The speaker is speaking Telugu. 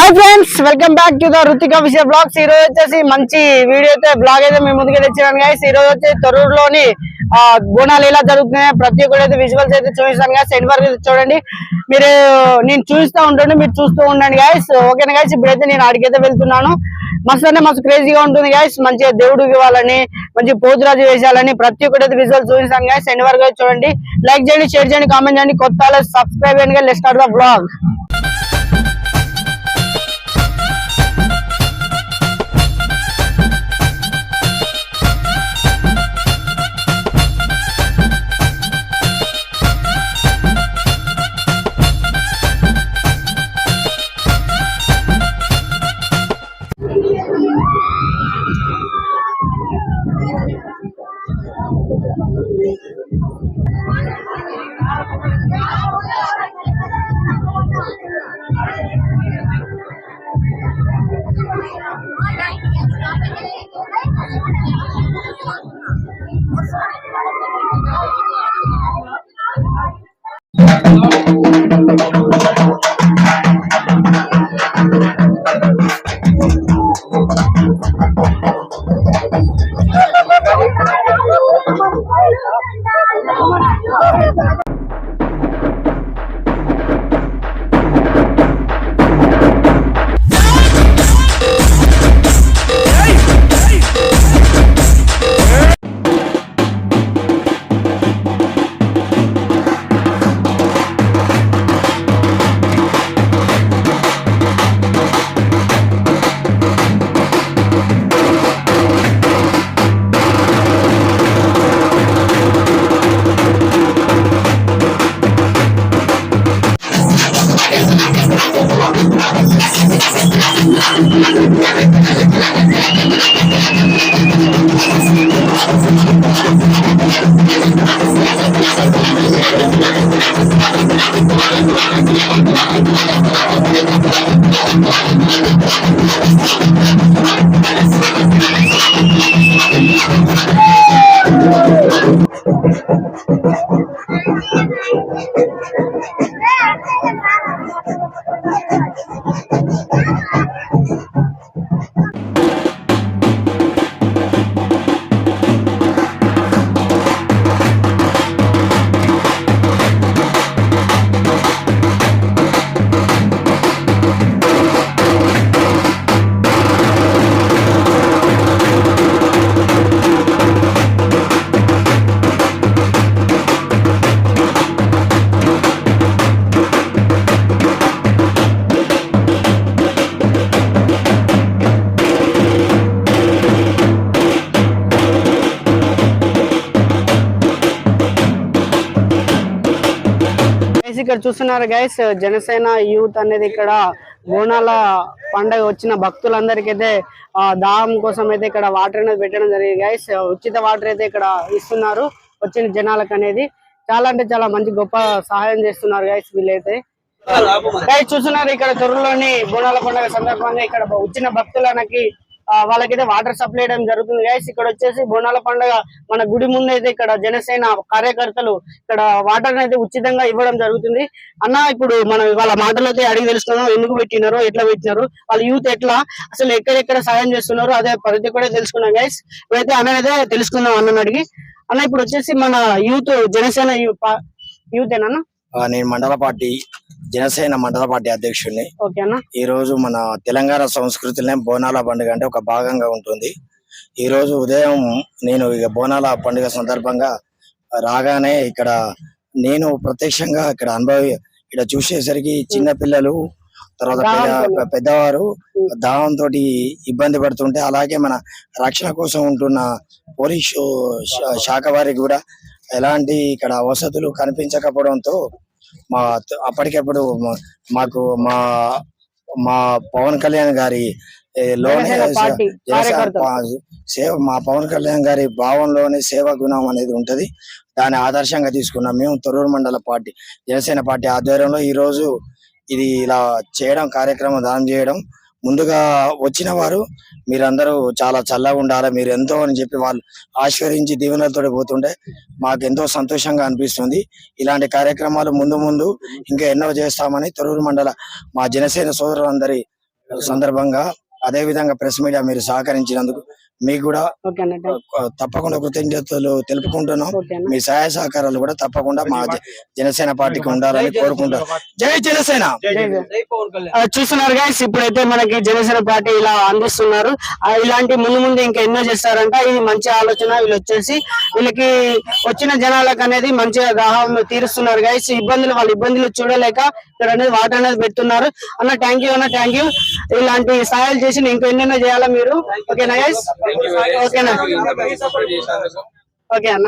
Hi friends welcome back to the Hrithik official blogs ఈ రోజు వచ్చేసి మంచి వీడియో అయితే బ్లాగ్ అయితే మీ ముందుకు తెచ్చాను గైస్। ఈ రోజు వచ్చి తొర్రూరులోని బోనాలు ఎలా జరుగుతున్నాయో ప్రతి ఒక్కటి అయితే విజువల్స్ అయితే చూపిస్తాను గైస్। ఎండ్ వరకు చూడండి, మీరు నేను చూపిస్తా ఉంటాను, మీరు చూస్తూ ఉండండి గైస్। ఓకేనా గైస్, ఇప్పుడైతే నేను ఆడికైతే వెళ్తున్నాను। మస్తు అంటే మస్తు క్రేజీగా ఉంటుంది గైస్। మంచిగా దేవుడికి ఇవ్వాలని, మంచి పోతురాజు వేసాలని ప్రతి ఒక్కటి అయితే విజువల్ చూపిస్తాను గైస్। ఎండ్ వరకు చూడండి, లైక్ చేయండి, షేర్ చేయండి, కామెంట్ చేయండి, కొత్త వాళ్ళు సబ్స్క్రైబ్ చేయండి। Let's start the blog. ఇక్కడ చూస్తున్నారు గైస్, జనసేన యూత్ అనేది ఇక్కడ బోనాల పండగ వచ్చిన భక్తులందరికీ అయితే దాహం కోసం అయితే ఇక్కడ వాటర్ అనేది పెట్టడం జరిగింది గైస్। ఉచిత వాటర్ అయితే ఇక్కడ ఇస్తున్నారు వచ్చిన జనాలకు అనేది। చాలా అంటే చాలా మంచి గొప్ప సహాయం చేస్తున్నారు గైస్ వీళ్ళైతే। గైస్ చూస్తున్నారు ఇక్కడ తొర్రూరులోని బోనాల పండుగ సందర్భంగా ఇక్కడ వచ్చిన భక్తులకి వాళ్ళకైతే వాటర్ సప్లై చేయడం జరుగుతుంది గైస్। ఇక్కడ వచ్చేసి బోనాల పండుగ మన గుడి ముందు అయితే ఇక్కడ జనసేన కార్యకర్తలు ఇక్కడ వాటర్ అయితే ఉచితంగా ఇవ్వడం జరుగుతుంది అన్న। ఇప్పుడు మనం వాళ్ళ మాటలు అయితే అడిగి తెలుసుకున్నాం, ఎందుకు పెట్టినారో, ఎట్లా పెట్టినారు, వాళ్ళ యూత్ ఎట్లా అసలు ఎక్కడెక్కడ సాయం చేస్తున్నారు అదే ప్రతి కూడా తెలుసుకున్నాం గైస్। ఇప్పుడైతే అన్నైతే తెలుసుకుందాం అన్నని అడిగి। అన్న ఇప్పుడు వచ్చేసి మన యూత్ జనసేన యూత్ ఏనా? నేను మండల పార్టీ జనసేన మండల పార్టీ అధ్యక్షుడిని। ఈ రోజు మన తెలంగాణ సంస్కృతిలో బోనాల పండుగ అంటే ఒక భాగంగా ఉంటుంది। ఈ రోజు ఉదయం నేను ఇక బోనాల పండుగ సందర్భంగా రాగానే ఇక్కడ నేను ప్రత్యక్షంగా ఇక్కడ ఇక్కడ చూసేసరికి చిన్న పిల్లలు, తర్వాత పెద్దవారు దాహంతో ఇబ్బంది పడుతుంటే, అలాగే మన రక్షణ కోసం ఉంటున్న పోలీసు శాఖ వారికి కూడా ఎలాంటి ఇక్కడ వసతులు కనిపించకపోవడంతో అప్పటికప్పుడు మాకు మా పవన్ కళ్యాణ్ గారి మా పవన్ కళ్యాణ్ గారి భావంలోనే సేవా గుణం అనేది ఉంటది। దాన్ని ఆదర్శంగా తీసుకున్నాం మేము తొర్రూరు మండల పార్టీ జనసేన పార్టీ ఆధ్వర్యంలో ఈ రోజు ఇది ఇలా చేయడం, కార్యక్రమం దానం చేయడం ముందుగా వచ్చిన వారు మీరందరూ చాలా చల్లగా ఉండాలి మీరు ఎంతో అని చెప్పి వాళ్ళు ఆశీర్వదించి దీవెనలతో పోతుంటే మాకు ఎంతో సంతోషంగా అనిపిస్తుంది. ఇలాంటి కార్యక్రమాలు ముందు ముందు ఇంకా ఎన్నో చేస్తామని తొర్రూరు మండల మా జనసేన సోదరులందరి సందర్భంగా అదే విధంగా ప్రెస్ మీడియా మీరు సహకరించినందుకు మీకు కూడా ఓకే అన్న తప్పకుండా కృతజ్ఞతలు తెలుపుకుంటున్నాం. ఓకే అన్న మీ సహాయ సహకారాలు కూడా తప్పకుండా మా జనసేన పార్టీకి ఉండాలని కోరుకుంటాం. జై జనసేన. చూస్తున్నారు గైస్, ఇప్పుడైతే మనకి జనసేన పార్టీ ఇలా అందిస్తున్నారు. ఇలాంటి ముందు ముందు ఇంకా ఎన్నో చేస్తారంట. ఇది మంచి ఆలోచన. వీళ్ళు వచ్చేసి వీళ్ళకి వచ్చిన జనాలకు అనేది మంచిగా దాహం తీరుస్తున్నారు గైస్. వాళ్ళ ఇబ్బందులు చూడలేక ఇక్కడ అనేది వాటర్ అనేది పెడుతున్నారు. అన్న థ్యాంక్ యూ అన్న, థ్యాంక్ యూ. ఇలాంటి సహాయాలు చేసి ఇంకా ఎన్నెన్నో చేయాలా మీరు. ఓకేనా గైస్? ఓకేనా? ఓకే అన్న.